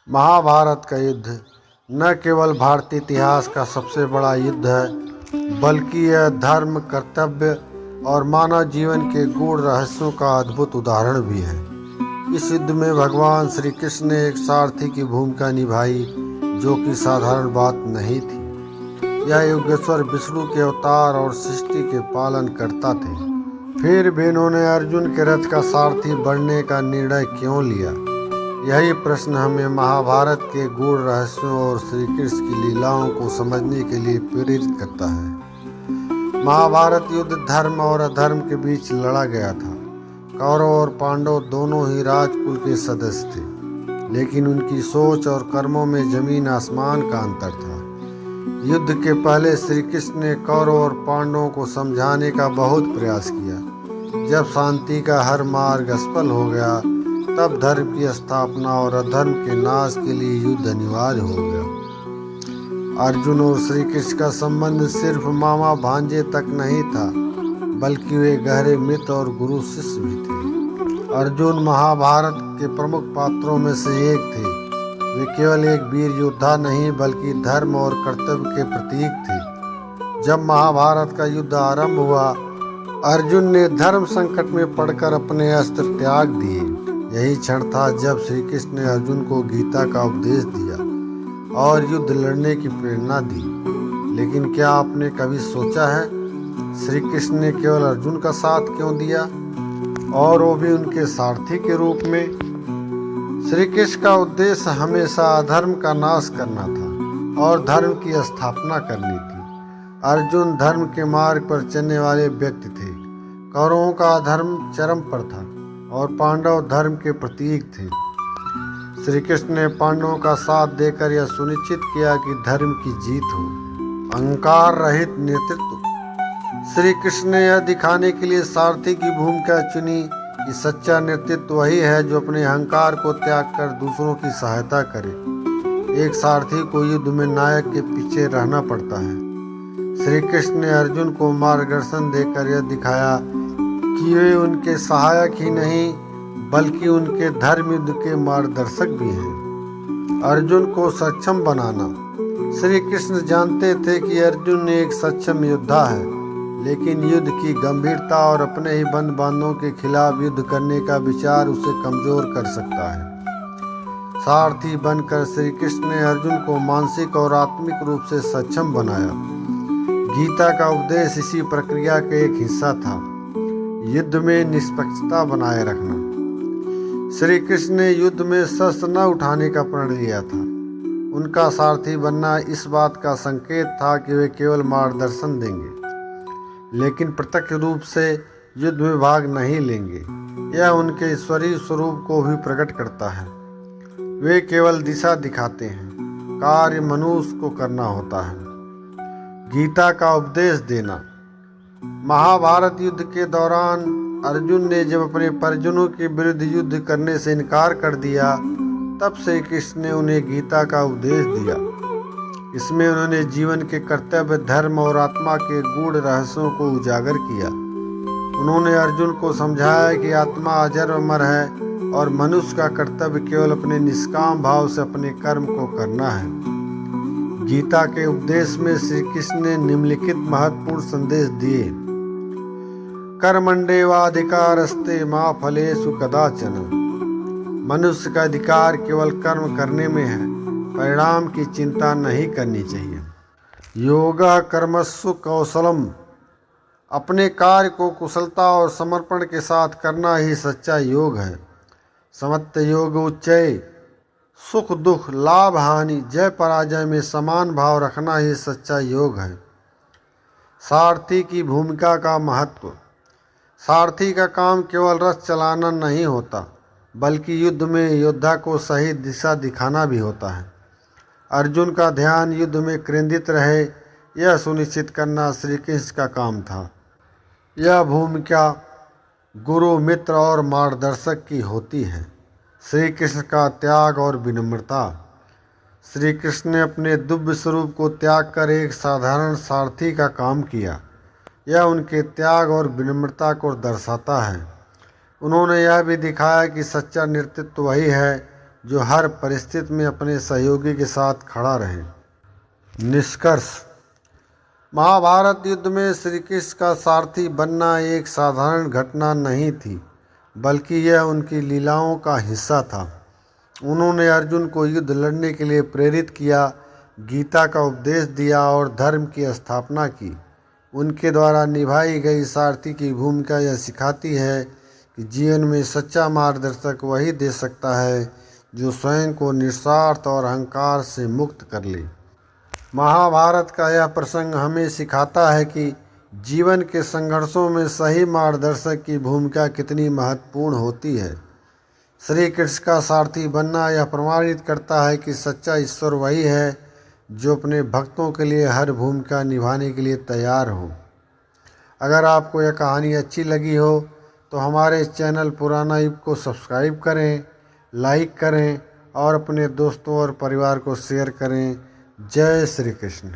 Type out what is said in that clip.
महाभारत का युद्ध न केवल भारतीय इतिहास का सबसे बड़ा युद्ध है, बल्कि यह धर्म, कर्तव्य और मानव जीवन के गूढ़ रहस्यों का अद्भुत उदाहरण भी है। इस युद्ध में भगवान श्री कृष्ण ने एक सारथी की भूमिका निभाई, जो कि साधारण बात नहीं थी। यह योगेश्वर विष्णु के अवतार और सृष्टि के पालन करता थे। फिर भी इन्होंने अर्जुन के रथ का सारथी बनने का निर्णय क्यों लिया? यही प्रश्न हमें महाभारत के गूढ़ रहस्यों और श्री कृष्ण की लीलाओं को समझने के लिए प्रेरित करता है। महाभारत युद्ध धर्म और अधर्म के बीच लड़ा गया था। कौरव और पांडव दोनों ही राजकुल के सदस्य थे, लेकिन उनकी सोच और कर्मों में जमीन आसमान का अंतर था। युद्ध के पहले श्री कृष्ण ने कौरव और पांडवों को समझाने का बहुत प्रयास किया। जब शांति का हर मार्ग असफल हो गया, तब धर्म की स्थापना और अधर्म के नाश के लिए युद्ध अनिवार्य हो गया। अर्जुन और श्री कृष्ण का संबंध सिर्फ मामा भांजे तक नहीं था, बल्कि वे गहरे मित्र और गुरु शिष्य भी थे। अर्जुन महाभारत के प्रमुख पात्रों में से एक थे। वे केवल एक वीर योद्धा नहीं, बल्कि धर्म और कर्तव्य के प्रतीक थे। जब महाभारत का युद्ध आरंभ हुआ, अर्जुन ने धर्म संकट में पड़कर अपने अस्त्र त्याग दिए। यही क्षण था जब श्री कृष्ण ने अर्जुन को गीता का उपदेश दिया और युद्ध लड़ने की प्रेरणा दी। लेकिन क्या आपने कभी सोचा है, श्री कृष्ण ने केवल अर्जुन का साथ क्यों दिया, और वो भी उनके सारथी के रूप में? श्री कृष्ण का उद्देश्य हमेशा अधर्म का नाश करना था और धर्म की स्थापना करनी थी। अर्जुन धर्म के मार्ग पर चलने वाले व्यक्ति थे। कौरवों का धर्म चरम पर था और पांडव धर्म के प्रतीक थे। श्री कृष्ण ने पांडवों का साथ देकर यह सुनिश्चित किया कि धर्म की जीत हो। अहंकार रहित नेतृत्व। श्री कृष्ण ने यह दिखाने के लिए सारथी की भूमिका चुनी कि सच्चा नेतृत्व वही है जो अपने अहंकार को त्याग कर दूसरों की सहायता करे। एक सारथी को युद्ध में नायक के पीछे रहना पड़ता है। श्री कृष्ण ने अर्जुन को मार्गदर्शन देकर यह दिखाया कि वे उनके सहायक ही नहीं, बल्कि उनके धर्म युद्ध के मार्गदर्शक भी हैं। अर्जुन को सक्षम बनाना। श्री कृष्ण जानते थे कि अर्जुन एक सक्षम योद्धा है, लेकिन युद्ध की गंभीरता और अपने ही बंद बांधों के खिलाफ युद्ध करने का विचार उसे कमजोर कर सकता है। सारथी बनकर श्री कृष्ण ने अर्जुन को मानसिक और आत्मिक रूप से सक्षम बनाया। गीता का उपदेश इसी प्रक्रिया का एक हिस्सा था। युद्ध में निष्पक्षता बनाए रखना। श्री कृष्ण ने युद्ध में शस्त्र न उठाने का प्रण लिया था। उनका सारथी बनना इस बात का संकेत था कि वे केवल मार्गदर्शन देंगे, लेकिन प्रत्यक्ष रूप से युद्ध में भाग नहीं लेंगे। यह उनके ईश्वरीय स्वरूप को भी प्रकट करता है। वे केवल दिशा दिखाते हैं, कार्य मनुष्य को करना होता है। गीता का उपदेश देना। महाभारत युद्ध के दौरान अर्जुन ने जब अपने परिजनों के विरुद्ध युद्ध करने से इनकार कर दिया, तब श्री कृष्ण ने उन्हें गीता का उपदेश दिया। इसमें उन्होंने जीवन के कर्तव्य, धर्म और आत्मा के गूढ़ रहस्यों को उजागर किया। उन्होंने अर्जुन को समझाया कि आत्मा अजर अमर है और मनुष्य का कर्तव्य केवल अपने निष्काम भाव से अपने कर्म को करना है। गीता के उपदेश में श्री कृष्ण ने निम्नलिखित महत्वपूर्ण संदेश दिए। कर्मण्येवाधिकारस्ते मा फलेषु कदाचन। मनुष्य का अधिकार केवल कर्म करने में है, परिणाम की चिंता नहीं करनी चाहिए। योगः कर्मसु कौशलम। अपने कार्य को कुशलता और समर्पण के साथ करना ही सच्चा योग है। समत्व योग उच्चय। सुख दुख, लाभ हानि, जय पराजय में समान भाव रखना ही सच्चा योग है। सारथी की भूमिका का महत्व। सारथी का काम केवल रथ चलाना नहीं होता, बल्कि युद्ध में योद्धा को सही दिशा दिखाना भी होता है। अर्जुन का ध्यान युद्ध में केंद्रित रहे, यह सुनिश्चित करना श्री कृष्ण का काम था। यह भूमिका गुरु, मित्र और मार्गदर्शक की होती है। श्री कृष्ण का त्याग और विनम्रता। श्री कृष्ण ने अपने दिव्य स्वरूप को त्याग कर एक साधारण सारथी का काम किया। यह उनके त्याग और विनम्रता को दर्शाता है। उन्होंने यह भी दिखाया कि सच्चा नेतृत्व वही है जो हर परिस्थिति में अपने सहयोगी के साथ खड़ा रहे। निष्कर्ष: महाभारत युद्ध में श्री कृष्ण का सारथी बनना एक साधारण घटना नहीं थी, बल्कि यह उनकी लीलाओं का हिस्सा था। उन्होंने अर्जुन को युद्ध लड़ने के लिए प्रेरित किया, गीता का उपदेश दिया और धर्म की स्थापना की। उनके द्वारा निभाई गई सारथी की भूमिका यह सिखाती है कि जीवन में सच्चा मार्गदर्शक वही दे सकता है जो स्वयं को निस्वार्थ और अहंकार से मुक्त कर ले। महाभारत का यह प्रसंग हमें सिखाता है कि जीवन के संघर्षों में सही मार्गदर्शक की भूमिका कितनी महत्वपूर्ण होती है। श्री कृष्ण का सारथी बनना यह प्रमाणित करता है कि सच्चा ईश्वर वही है जो अपने भक्तों के लिए हर भूमिका निभाने के लिए तैयार हो। अगर आपको यह कहानी अच्छी लगी हो तो हमारे चैनल पुराना युग को सब्सक्राइब करें, लाइक करें और अपने दोस्तों और परिवार को शेयर करें। जय श्री कृष्ण।